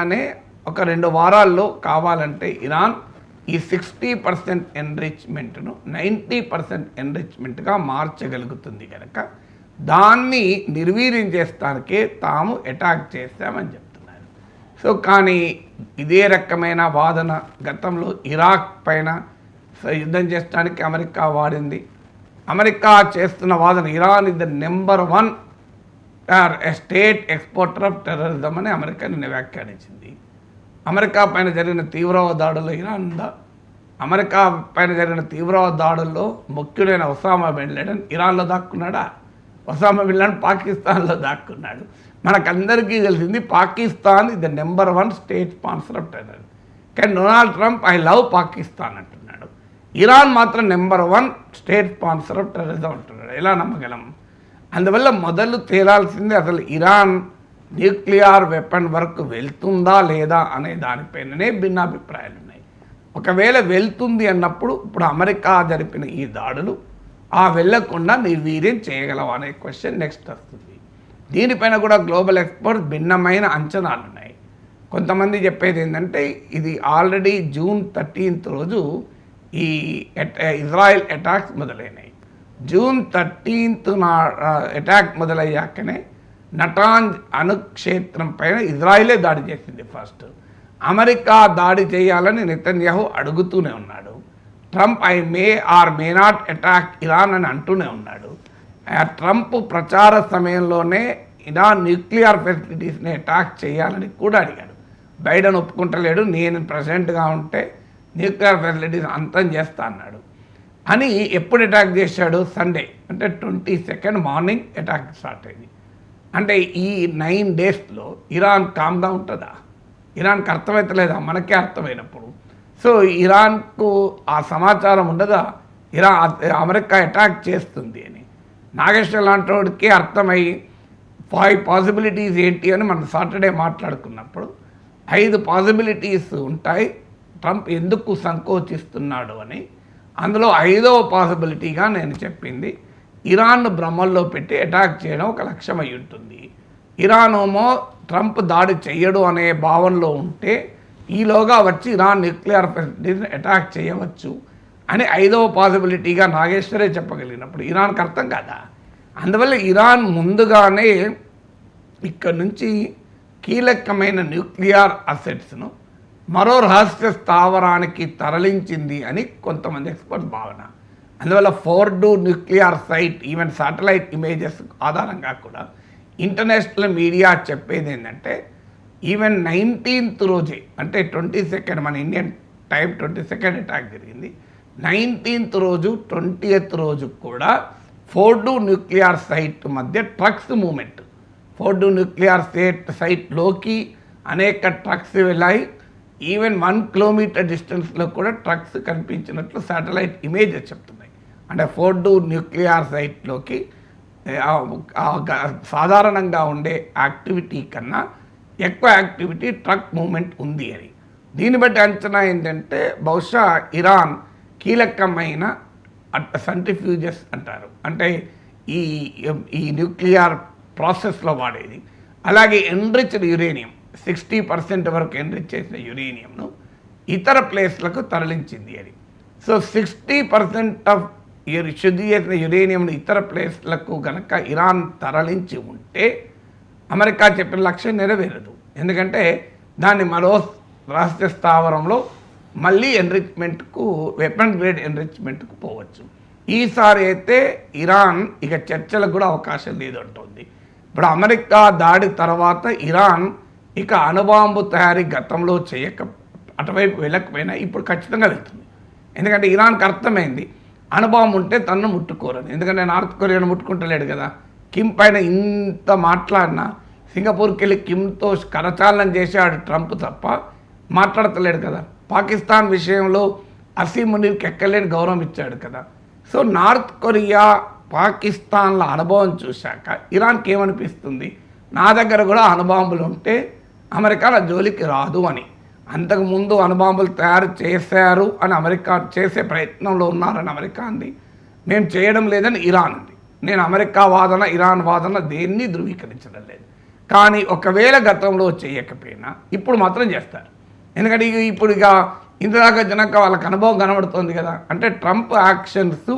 అనే ఒక 2 వారాల్లో కావాలంటే ఇరాన్ ఈ 60% ఎన్రిచ్మెంట్ను 90% ఎన్రిచ్మెంట్గా మార్చగలుగుతుంది కనుక దాన్ని నిర్వీర్యం చేస్తానికే తాము అటాక్ చేస్తామని చెప్తున్నారు. సో కానీ ఇదే రకమైన వాదన గతంలో ఇరాక్ పైన యుద్ధం చేయడానికి అమెరికా వాడింది. అమెరికా చేస్తున్న వాదన Iran is the number 1 state exporter of terrorism అని అమెరికా నిన్న వ్యాఖ్యానించింది. అమెరికా పైన జరిగిన తీవ్రవాద దాడుల్లో ఇరాన్ ఉందా? అమెరికా పైన జరిగిన తీవ్రవాద దాడుల్లో ముఖ్యుడైన ఒసామా బిన్ లాడెన్ ఇరాన్లో దాక్కున్నాడా? ఒసామా బిన్ లాడెన్ పాకిస్తాన్లో దాక్కున్నాడు. మనకందరికీ తెలిసింది Pakistan is the number 1 state sponsor of terrorism. కానీ Donald Trump I love Pakistan అంటున్నాడు. ఇరాన్ మాత్రం number 1 state sponsor of terrorism అంటున్నాడు. ఎలా నమ్మగలం? అందువల్ల మొదలు తేలాల్సింది అసలు ఇరాన్ న్యూక్లియర్ వెపన్ వరకు వెళ్తుందా లేదా అనే దానిపైననే భిన్నాభిప్రాయాలు ఉన్నాయి. ఒకవేళ వెళ్తుంది అన్నప్పుడు ఇప్పుడు అమెరికా జరిపిన ఈ దాడులు వెళ్లకుండా నిర్వీర్యం చేయగలవా అనే క్వశ్చన్ నెక్స్ట్ వస్తుంది. దీనిపైన కూడా గ్లోబల్ ఎక్స్పర్ట్స్ భిన్నమైన అంచనాలు ఉన్నాయి. కొంతమంది చెప్పేది ఏంటంటే ఇది ఆల్రెడీ జూన్ 13th రోజు ఈ ఇజ్రాయెల్ అటాక్స్ మొదలైనాయి. జూన్ 13th అటాక్ మొదలయ్యాకనే నటాంజ్ అణుక్షేత్రం పైన ఇజ్రాయిలే దాడి చేసింది ఫస్ట్. అమెరికా దాడి చేయాలని నెతన్యాహు అడుగుతూనే ఉన్నాడు. Trump I may or may not attack Iran అని అంటూనే ఉన్నాడు. ట్రంప్ ప్రచార సమయంలోనే ఇరాన్ న్యూక్లియర్ ఫెసిలిటీస్ని అటాక్ చేయాలని కూడా అడిగాడు. బైడెన్ ఒప్పుకుంటలేడు, నేను ప్రెసిడెంట్గా ఉంటే న్యూక్లియర్ ఫెసిలిటీస్ అంతం చేస్తా అన్నాడు. అని ఎప్పుడు అటాక్ చేశాడు? సండే, అంటే 22nd మార్నింగ్ అటాక్ స్టార్ట్ అయింది. అంటే ఈ 9 డేస్లో ఇరాన్ కామ్గా ఉంటుందా? ఇరాన్కి అర్థమవుతలేదా? మనకే అర్థమైనప్పుడు. సో ఇరాన్కు ఆ సమాచారం ఉండదా అమెరికా అటాక్ చేస్తుంది అని? నాగేశ్వర లాంటి వాడికి అర్థమై 5 పాసిబిలిటీస్ ఏంటి అని మనం సాటర్డే మాట్లాడుకున్నప్పుడు 5 పాసిబిలిటీస్ ఉంటాయి ట్రంప్ ఎందుకు సంకోచిస్తున్నాడు అని. అందులో 5వ పాసిబిలిటీగా నేను చెప్పింది ఇరాన్ను భ్రమల్లో పెట్టి అటాక్ చేయడం ఒక లక్ష్యం అయి ఉంటుంది. ఇరాన్ ఏమో ట్రంప్ దాడి చెయ్యడు అనే భావనలో ఉంటే ఈలోగా వచ్చి ఇరాన్ న్యూక్లియర్ ఫెసిలిటీస్ని అటాక్ చేయవచ్చు అని 5వ పాసిబిలిటీగా నాగేశ్వరే చెప్పగలిగినప్పుడు ఇరాన్కి అర్థం కాదా? అందువల్ల ఇరాన్ ముందుగానే ఇక్కడ నుంచి కీలకమైన న్యూక్లియర్ అసెట్స్ను మరో రహస్య స్థావరానికి తరలించింది అని కొంతమంది ఎక్స్పర్ట్స్ భావన. అందువల్ల Fordow nuclear site even satellite images ఆధారంగా కూడా ఇంటర్నేషనల్ మీడియా చెప్పేది ఏంటంటే ఈవెన్ 19th రోజే, అంటే 22nd మన ఇండియన్ టైం 22nd అటాక్ జరిగింది. 19th రోజు 20th రోజు కూడా ఫోర్డో న్యూక్లియర్ సైట్ మధ్య ట్రక్స్ మూమెంట్, ఫోర్డో న్యూక్లియర్ సైట్లోకి అనేక ట్రక్స్ వెళ్ళాయి. ఈవెన్ 1 కిలోమీటర్ డిస్టెన్స్లో కూడా ట్రక్స్ కనిపించినట్లు శాటిలైట్ ఇమేజెస్ చెప్తున్నాయి. అంటే ఫోర్డో న్యూక్లియర్ సైట్లోకి సాధారణంగా ఉండే యాక్టివిటీ కన్నా ఎక్కువ యాక్టివిటీ ట్రక్ మూమెంట్ ఉంది అని. దీన్ని బట్టి అంచనా ఏంటంటే బహుశా ఇరాన్ కీలకమైన సెంట్రిఫ్యూజెస్ అంటారు, అంటే ఈ న్యూక్లియర్ ప్రాసెస్లో వాడేది, అలాగే ఎన్రిచ్డ్ యురేనియం 60% వరకు ఎన్రిచ్ చేసిన యురేనియంను ఇతర ప్లేస్లకు తరలించింది అని. సో 60% ఆఫ్ శుద్ధి చేసిన యురేనియంను ఇతర ప్లేస్లకు కనుక ఇరాన్ తరలించి ఉంటే అమెరికా చెప్పిన లక్ష్యం నెరవేరదు. ఎందుకంటే దాన్ని మరో రహస్య స్థావరంలో మళ్ళీ ఎన్రిచ్మెంట్కు, వెపన్ గ్రేడ్ ఎన్రిచ్మెంట్కు పోవచ్చు. ఈసారి అయితే ఇరాన్ ఇక చర్చలకు కూడా అవకాశం లేదంటుంది. ఇప్పుడు అమెరికా దాడి తర్వాత ఇరాన్ ఇక అణుబాంబు తయారీ గతంలో అటువైపు వెళ్ళకపోయినా ఇప్పుడు ఖచ్చితంగా వెళ్తుంది. ఎందుకంటే ఇరాన్కి అర్థమైంది అణుబాంబు ఉంటే తనను ముట్టుకోరని. ఎందుకంటే నార్త్ కొరియాను ముట్టుకుంటలేడు కదా. కిమ్ పైన ఇంత మాట్లాడినా సింగపూర్కి వెళ్ళి కిమ్తో కరచాలనం చేశాడు ట్రంప్ తప్ప మాట్లాడతలేడు కదా. పాకిస్తాన్ విషయంలో అసీం మునీర్కి ఎక్కలేని గౌరవం ఇచ్చాడు కదా. సో నార్త్ కొరియా పాకిస్తాన్ల అనుభవం చూశాక ఇరాన్కి ఏమనిపిస్తుంది, నా దగ్గర కూడా అణుబాంబులు ఉంటే అమెరికా జోలికి రాదు అని. అంతకుముందు అణుబాంబులు తయారు చేశారు అని అమెరికా చేసే ప్రయత్నంలో ఉన్నారని అమెరికా అంది. మేము చేయడం లేదని ఇరాన్ అంది. నేను అమెరికా వాదన, ఇరాన్ వాదన దేన్ని ధృవీకరించడం లేదు. కానీ ఒకవేళ గతంలో చేయకపోయినా ఇప్పుడు మాత్రం చేస్తారు. ఎందుకంటే ఇప్పుడు ఇక ఇంతదాకా జనక వాళ్ళకి అనుభవం కనబడుతుంది కదా. అంటే ట్రంప్ యాక్షన్స్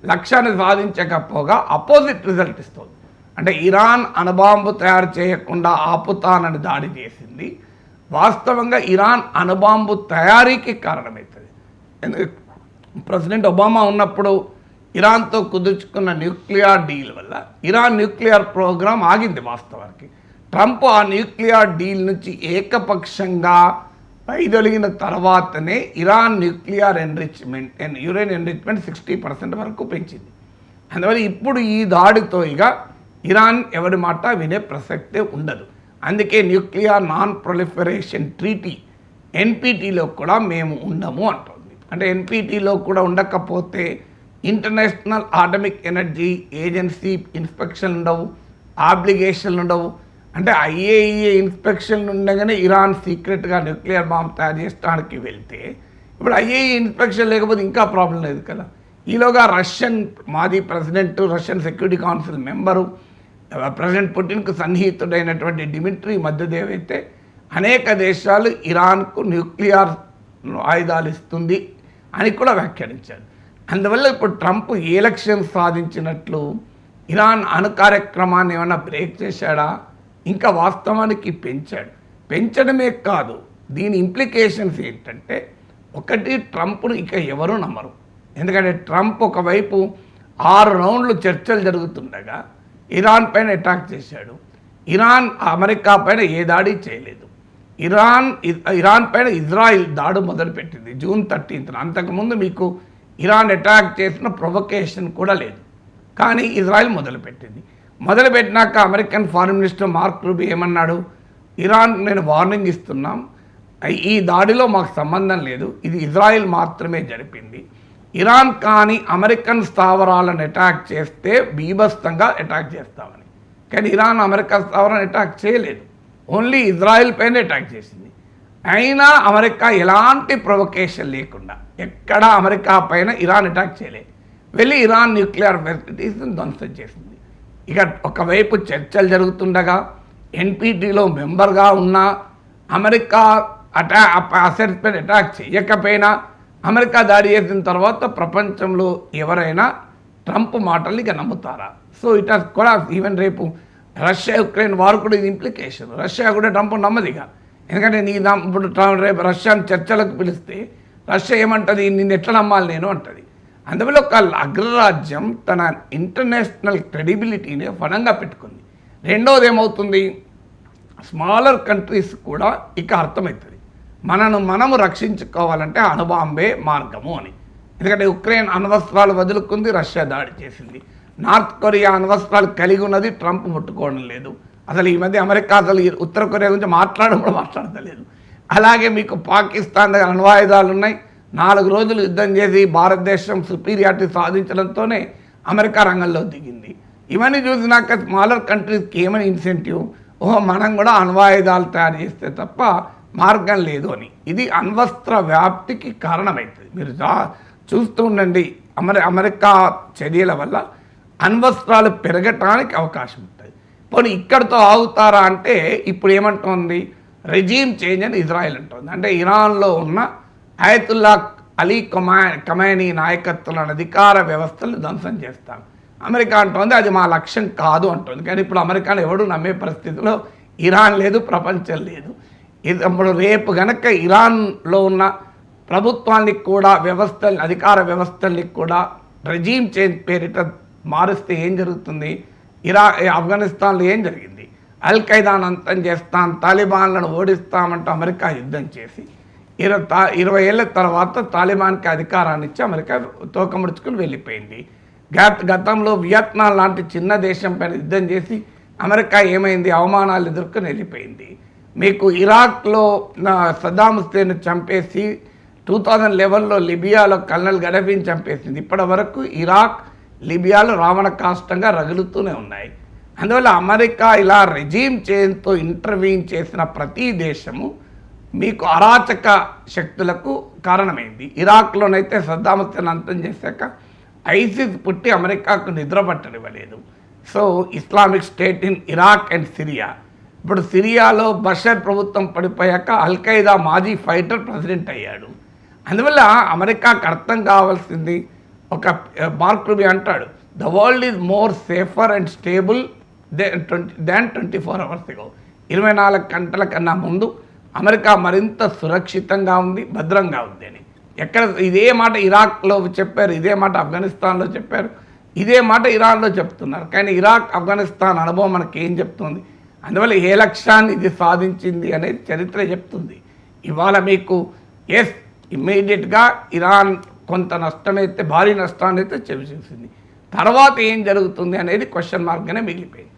లక్ష్యాన్ని సాధించకపోగా అపోజిట్ రిజల్ట్ ఇస్తుంది. అంటే ఇరాన్ అణుబాంబు తయారు చేయకుండా ఆపుతానని దాడి చేసింది, వాస్తవంగా ఇరాన్ అణుబాంబు తయారీకి కారణమవుతుంది. ప్రెసిడెంట్ ఒబామా ఉన్నప్పుడు ఇరాన్తో కుదుర్చుకున్న న్యూక్లియర్ డీల్ వల్ల ఇరాన్ న్యూక్లియర్ ప్రోగ్రాం ఆగింది. వాస్తవానికి ట్రంప్ ఆ న్యూక్లియర్ డీల్ నుంచి ఏకపక్షంగా వైదొలిగిన తర్వాతనే ఇరాన్ న్యూక్లియర్ యురేన్ ఎన్రిచ్మెంట్ 60% వరకు పెంచింది. అందువల్ల ఇప్పుడు ఈ దాడితో ఇక ఇరాన్ ఎవరి మాట వినే ప్రసక్తే ఉండదు. అందుకే న్యూక్లియర్ నాన్ ప్రొలిఫరేషన్ ట్రీటీ ఎన్పిటిలో కూడా మేము ఉండము అంటుంది. అంటే ఎన్పిటిలో కూడా ఉండకపోతే international atomic energy agency inspection ఉండవు, ఆబ్లిగేషన్లు ఉండవు. అంటే ఐఏఈఏ ఇన్స్పెక్షన్ ఉండగానే ఇరాన్ సీక్రెట్గా న్యూక్లియర్ బాంబ్ తయారు చేయడానికి వెళ్తే ఇప్పుడు ఐఏఈ ఇన్స్పెక్షన్ లేకపోతే ఇంకా ప్రాబ్లం లేదు కదా. ఈలోగా రష్యన్ మాజీ president, Russian security council member, president పుటిన్కు సన్నిహితుడైనటువంటి డిమిట్రీ మెద్వెదేవ్ అయితే అనేక దేశాలు ఇరాన్కు న్యూక్లియర్ ఆయుధాలు ఇస్తుంది అని కూడా వ్యాఖ్యానించారు. అందువల్ల ఇప్పుడు ట్రంప్ ఎలక్షన్ సాధించినట్లు ఇరాన్ అణు కార్యక్రమాన్ని ఏమైనా బ్రేక్ చేశాడా? ఇంకా వాస్తవానికి పెంచడమే కాదు, దీని ఇంప్లికేషన్స్ ఏంటంటే, ఒకటి ట్రంప్ను ఇక ఎవరు నమ్మరు. ఎందుకంటే ట్రంప్ ఒకవైపు 6 రౌండ్లు చర్చలు జరుగుతుండగా ఇరాన్ పైన అటాక్ చేశాడు. ఇరాన్ అమెరికా పైన ఏ దాడి చేయలేదు. ఇరాన్ పైన ఇజ్రాయిల్ దాడి మొదలుపెట్టింది జూన్ 13న. అంతకుముందు మీకు ఇరాన్ అటాక్ చేసిన ప్రొవొకేషన్ కూడా లేదు, కానీ ఇజ్రాయిల్ మొదలుపెట్టినాక American foreign minister Mark Rubio ఏమన్నాడు? ఇరాన్ నేను వార్నింగ్ ఇస్తున్నాం, ఈ దాడిలో మాకు సంబంధం లేదు, ఇది ఇజ్రాయిల్ మాత్రమే జరిపింది. ఇరాన్ కానీ అమెరికన్ స్థావరాలను అటాక్ చేస్తే బీభత్సంగా అటాక్ చేస్తామని. కానీ ఇరాన్ అమెరికా స్థావరాలను అటాక్ చేయలేదు, ఓన్లీ ఇజ్రాయిల్ పైన అటాక్ చేసింది. అయినా అమెరికా ఎలాంటి ప్రొవొకేషన్ లేకుండా ఎక్కడా అమెరికా పైన ఇరాన్ అటాక్ చేయలేదు, వెళ్ళి ఇరాన్ న్యూక్లియర్ ఫెసిలిటీస్ని ధ్వంసం చేసింది. ఇక ఒకవైపు చర్చలు జరుగుతుండగా ఎన్పిటిలో మెంబర్గా ఉన్న అమెరికా అసెట్స్ పైన అటాక్ చేయకపోయినా అమెరికా దాడి చేసిన తర్వాత ప్రపంచంలో ఎవరైనా ట్రంప్ మాటల్ని ఇక నమ్ముతారా? సో ఇట్ హాస్ కూడా ఈవెన్ రేపు రష్యా యుక్రెయిన్ వార్ కూడా ఇది ఇంప్లికేషన్. రష్యా కూడా ట్రంప్ నమ్మదు ఇక. ఎందుకంటే ఇప్పుడు రేపు రష్యాను చర్చలకు పిలిస్తే రష్యా ఏమంటుంది? నిన్ను ఎట్లా నమ్మాలి నేను అంటుంది. అందువల్ల ఒక అగ్రరాజ్యం తన ఇంటర్నేషనల్ క్రెడిబిలిటీని ఫలంగా పెట్టుకుంది. రెండోది ఏమవుతుంది, స్మాలర్ కంట్రీస్ కూడా ఇక అర్థమవుతుంది మనము రక్షించుకోవాలంటే అణుబాంబే మార్గము అని. ఎందుకంటే ఉక్రెయిన్ అణ్వస్త్రాలు వదులుకుంది, రష్యా దాడి చేసింది. నార్త్ కొరియా అణ్వస్త్రాలు కలిగి ఉన్నది, ట్రంప్ ముట్టుకోవడం లేదు. అసలు ఈ మధ్య అమెరికా అసలు ఉత్తర కొరియా గురించి మాట్లాడతలేదు. అలాగే మీకు పాకిస్తాన్ దగ్గర అణ్వాయుధాలు ఉన్నాయి. 4 రోజులు యుద్ధం చేసి భారతదేశం సుపీరియారిటీ సాధించడంతోనే అమెరికా రంగంలో దిగింది. ఇవన్నీ చూసినాక స్మాలర్ కంట్రీస్కి ఏమని ఇన్సెంటివ్? మనం కూడా అణ్వాయుధాలు తయారు చేస్తే తప్ప మార్గం లేదు అని. ఇది అణ్వస్త్ర వ్యాప్తికి కారణమవుతుంది. మీరు చూస్తూ ఉండండి, అమెరికా చర్యల వల్ల అణ్వస్త్రాలు పెరగటానికి అవకాశం ఉంటుంది. పోనీ ఇక్కడితో ఆగుతారా అంటే ఇప్పుడు ఏమంటోంది, రెజీమ్ చేంజ్ అని ఇజ్రాయెల్ అంటుంది. అంటే ఇరాన్లో ఉన్న అయతుల్లా అలీ ఖమైనీ నాయకత్వంలోని అధికార వ్యవస్థలు ధ్వంసం చేస్తాం. అమెరికా అంటోంది అది మా లక్ష్యం కాదు అంటుంది. కానీ ఇప్పుడు అమెరికాను ఎవడు నమ్మే పరిస్థితిలో ఇరాన్ లేదు, ప్రపంచం లేదు. ఇప్పుడు రేపు గనక ఇరాన్లో ఉన్న ప్రభుత్వాన్ని కూడా అధికార వ్యవస్థల్ని కూడా రెజీమ్ చేంజ్ పేరిట మారుస్తే ఏం జరుగుతుంది? ఆఫ్ఘనిస్తాన్లో ఏం జరిగింది? అల్ ఖైదాను అంతం చేస్తాం, తాలిబాన్లను ఓడిస్తామంటూ అమెరికా యుద్ధం చేసి 20 ఏళ్ళ తర్వాత తాలిబాన్కి అధికారాన్ని ఇచ్చి అమెరికా తోకముడుచుకుని వెళ్ళిపోయింది. గతంలో వియత్నాం లాంటి చిన్న దేశం పైన యుద్ధం చేసి అమెరికా ఏమైంది? అవమానాలు ఎదుర్కొని వెళ్ళిపోయింది. మీకు ఇరాక్లో సద్దాం హుస్సేన్ చంపేసి 2011లో లిబియాలో కల్నల్ గడఫీని చంపేసింది. ఇప్పటి వరకు ఇరాక్, లిబియాలో రావణ కాష్టంగా రగులుతూనే ఉన్నాయి. అందువల్ల అమెరికా ఇలా రెజీమ్ చేంజ్తో ఇంటర్వ్యూన్ చేసిన ప్రతి దేశము మీకు అరాచక శక్తులకు కారణమైంది. ఇరాక్లోనైతే సద్దాం హుస్సేన్ అంతం చేశాక ఐసిస్ పుట్టి అమెరికాకు నిద్ర పట్టనివ్వలేదు. So Islamic state in Iraq and Syria ఇప్పుడు సిరియాలో బషర్ ప్రభుత్వం పడిపోయాక అల్ఖైదా మాజీ ఫైటర్ ప్రెసిడెంట్ అయ్యాడు. అందువల్ల అమెరికాకు అర్థం కావాల్సింది, ఒక మార్క్ రూబీ అంటాడు, the world is more safer and stable than 24 hours ago. 24 గంటల కన్నా ముందు అమెరికా మరింత సురక్షితంగా ఉంది, భద్రంగా ఉంది అని. ఎక్కడ ఇదే మాట ఇరాక్లో చెప్పారు, ఇదే మాట ఆఫ్ఘనిస్తాన్లో చెప్పారు, ఇదే మాట ఇరాన్లో చెప్తున్నారు. కానీ ఇరాక్ ఆఫ్ఘనిస్తాన్ అనుభవం మనకి ఏం చెప్తుంది? అందువల్ల ఏ లక్ష్యాన్ని ఇది సాధించింది అనేది చరిత్ర చెప్తుంది. ఇవాళ మీకు ఇమ్మీడియట్గా ఇరాన్ కొంత నష్టమైతే, భారీ నష్టాన్ని అయితే చవిచూసింది. తర్వాత ఏం జరుగుతుంది అనేది క్వశ్చన్ మార్క్గానే మిగిలిపోయింది.